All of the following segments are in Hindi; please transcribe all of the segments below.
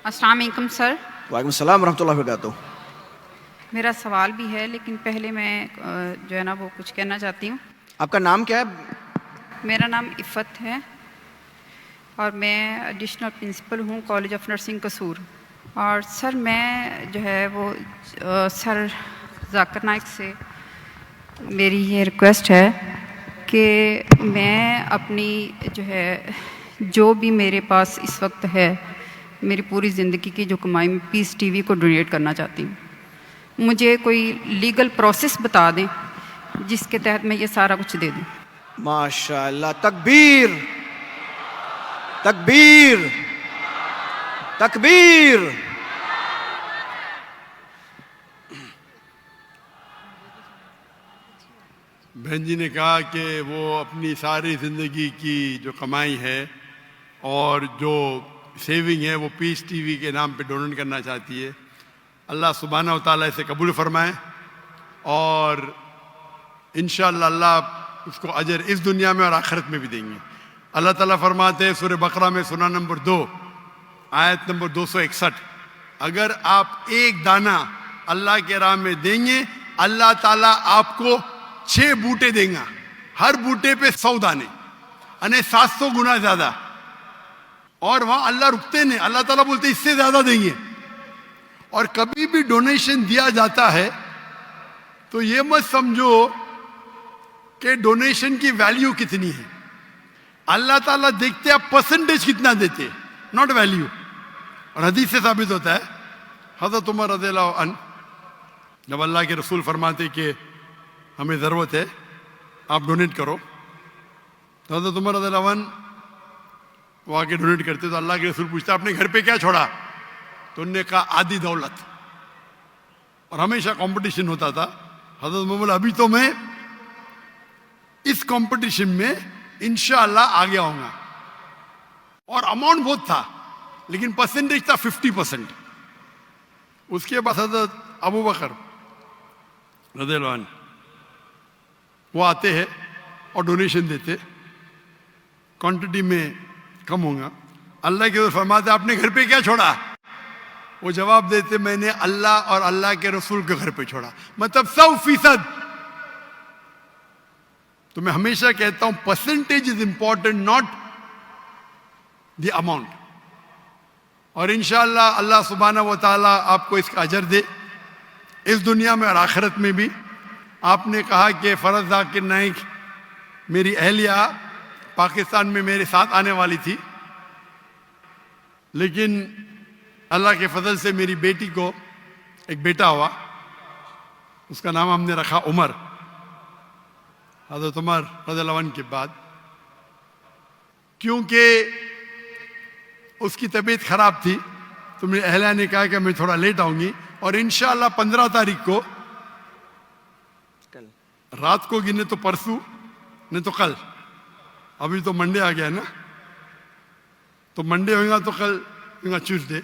अस्सलाम वालेकुम सर। वालेकुम सलाम रहमतुल्लाहि व बरकातुहू। मेरा सवाल भी है, लेकिन पहले मैं जो है ना वो कुछ कहना चाहती हूँ। आपका नाम क्या है? मेरा नाम इफ़त है और मैं एडिशनल प्रिंसिपल हूँ कॉलेज ऑफ नर्सिंग कसूर। और सर मैं जो है वो सर जाकिर नाइक से मेरी ये रिक्वेस्ट है कि मैं अपनी जो है जो भी मेरे पास इस वक्त है, मेरी पूरी ज़िंदगी की जो कमाई मैं पीस टीवी को डोनेट करना चाहती हूँ। मुझे कोई लीगल प्रोसेस बता दें जिसके तहत मैं ये सारा कुछ दे दूँ। माशाअल्लाह, तकबीर तकबीर तकबीर। बहन जी ने कहा कि वो अपनी सारी ज़िंदगी की जो कमाई है और जो सेविंग है वो पीस टीवी के नाम पे डोनेट करना चाहती है। अल्लाह सुब्हानहू व तआला इसे कबूल फरमाए और इंशाअल्लाह अल्लाह उसको अजर इस दुनिया में और आखिरत में भी देंगे। अल्लाह ताला फरमाते हैं सूरह बकरा में सूरा नंबर 2 आयत नंबर 261, अगर आप एक दाना अल्लाह के राह में देंगे अल्लाह ताला आपको 6 बूटे देगा, हर बूटे पे 100 दाने यानी 700 गुना ज्यादा। और वहां अल्लाह रुकते नहीं, अल्लाह ताला बोलते इससे ज्यादा देंगे। और कभी भी डोनेशन दिया जाता है तो ये मत समझो कि डोनेशन की वैल्यू कितनी है। अल्लाह ताला देखते आप परसेंटेज कितना देते, नॉट वैल्यू। और हदीस से साबित होता है, हज़रत उमर रज़ियल्लाहु अन्हु जब अल्लाह के रसूल फरमाते कि हमें ज़रूरत है आप डोनेट करो, तो हज़रत उमर रज़ियल्लाहु अन्हु वो आके डोनेट करते तो अल्लाह के रसूल पूछता आपने घर पे क्या छोड़ा, तो उन्होंने कहा आधी दौलत। और हमेशा कंपटीशन होता था। हज़रत उमर बोला अभी तो मैं इस कंपटीशन में इंशाअल्लाह आगे आऊंगा। और अमाउंट बहुत था लेकिन परसेंटेज था 50%। उसके बाद हज़रत अबू बकर रज़ियल्लाहु अन्हु वो आते हैं और डोनेशन देते, क्वांटिटी में कम होगा। अल्लाह के रसूल फरमाते आपने घर पे क्या छोड़ा, वो जवाब देते मैंने अल्लाह और अल्लाह के रसूल के घर पे छोड़ा, मतलब 100%। तो मैं हमेशा कहता हूं percentage is important, not the amount. और इंशाअल्लाह अल्लाह सुब्हानहू व तआला आपको इसका अजर दे इस दुनिया में और आखिरत में भी। आपने कहा कि फरज जाकिर नाइक मेरी अहलिया पाकिस्तान में मेरे साथ आने वाली थी, लेकिन अल्लाह के फजल से मेरी बेटी को एक बेटा हुआ, उसका नाम हमने रखा उमर, हज़रत उमर रज़ियल्लाहु अन्हु के बाद। क्योंकि उसकी तबीयत खराब थी तो मेरी अहलिया ने कहा कि मैं थोड़ा लेट आऊंगी और इंशाअल्लाह 15 तारीख को, रात को गिने तो परसों नहीं तो कल, अभी तो मंडे आ गया है ना, तो मंडे होगा तो कल होगा ट्यूसडे,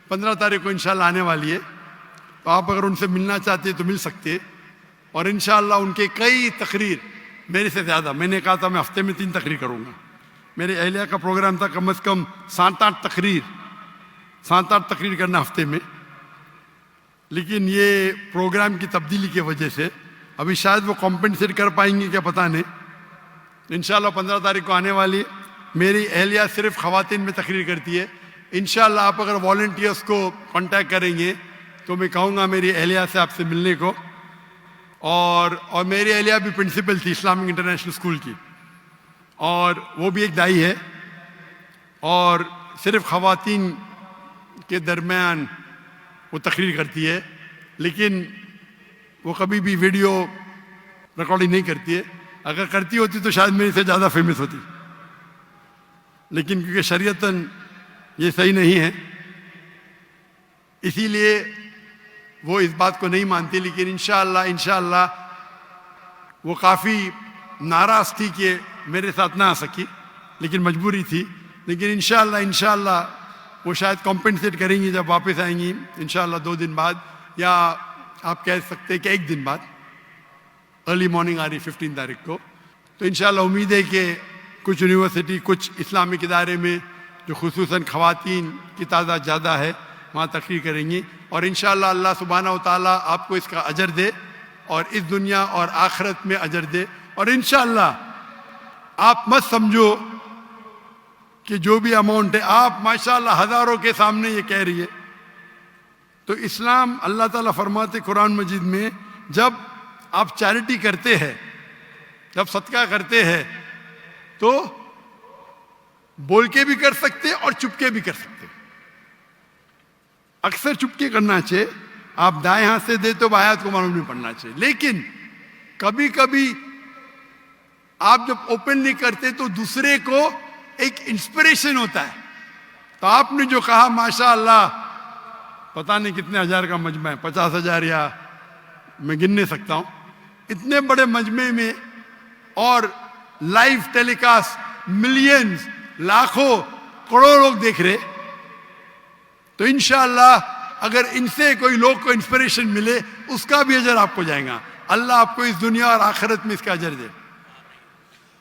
15 तारीख को इंशाअल्लाह आने वाली है। तो आप अगर उनसे मिलना चाहते हैं तो मिल सकते हैं। और इंशाअल्लाह उनके कई तकरीर मेरे से ज़्यादा, मैंने कहा था मैं हफ्ते में 3 तकरीर करूँगा, मेरे अहलिया का प्रोग्राम था कम से कम 7-8 तकरीर करना हफ्ते में। लेकिन ये प्रोग्राम की तब्दीली की वजह से अभी शायद वो कॉम्पेंसेट कर पाएंगे क्या पता नहीं। इंशाअल्लाह 15 तारीख को आने वाली है। मेरी अहलिया सिर्फ ख़वातीन में तकरीर करती है। इंशाअल्लाह आप अगर वॉलंटियर्स को कांटेक्ट करेंगे तो मैं कहूँगा मेरी अहलिया से आपसे मिलने को। और मेरी अहलिया भी प्रिंसिपल थी इस्लामिक इंटरनेशनल स्कूल की, और वो भी एक दाई है, और सिर्फ ख़वातीन के दरमियान वो तकरीर करती है, लेकिन वो कभी भी वीडियो रिकॉर्डिंग नहीं करती है। अगर करती होती तो शायद मेरे से ज़्यादा फेमस होती, लेकिन क्योंकि शरीयतन ये सही नहीं है इसीलिए वो इस बात को नहीं मानती। लेकिन इंशाअल्लाह वो काफ़ी नाराज़ थी कि मेरे साथ ना आ सकी, लेकिन मजबूरी थी। लेकिन इंशाअल्लाह वो शायद कॉम्पेंसेट करेंगी जब वापस आएंगी, इंशाअल्लाह 2 दिन बाद, या आप कह सकते हैं कि 1 दिन बाद, अर्ली मॉर्निंग आ रही 15 तारीख को। तो इंशाअल्लाह उम्मीद है कि कुछ यूनिवर्सिटी, कुछ इस्लामिक इदारे में जो खुसूसन ख़वातीन की तादाद ज़्यादा है, वहाँ तकरीर करेंगी और इंशाअल्लाह अल्लाह सुब्हानहू व तआला आपको इसका अजर दे और इस दुनिया और आखिरत में अजर दे। और इंशाअल्लाह आप मत समझो कि जो भी अमाउंट है, आप माशाअल्लाह हज़ारों के सामने ये कह रही है। तो इस्लाम, अल्लाह ताला फरमाते कुरान मजीद में, जब आप चैरिटी करते हैं, जब सदका करते हैं, तो बोल के भी कर सकते और चुपके भी कर सकते। अक्सर चुपके करना चाहिए, आप दाएं हाथ से दे तो बाएं हाथ को मालूम नहीं पड़ना चाहिए। लेकिन कभी कभी आप जब ओपनली करते तो दूसरे को एक इंस्पिरेशन होता है। तो आपने जो कहा माशाअल्लाह, पता नहीं कितने हजार का मजमा है, 50,000 या मैं गिन नहीं सकता हूं, इतने बड़े मजमे में और लाइव टेलीकास्ट मिलियंस, लाखों, करोड़ों लोग देख रहे। तो इंशाअल्लाह अगर इनसे कोई लोग को इंस्पिरेशन मिले, उसका भी अजर आपको जाएगा। अल्लाह आपको इस दुनिया और आखिरत में इसका अजर दे।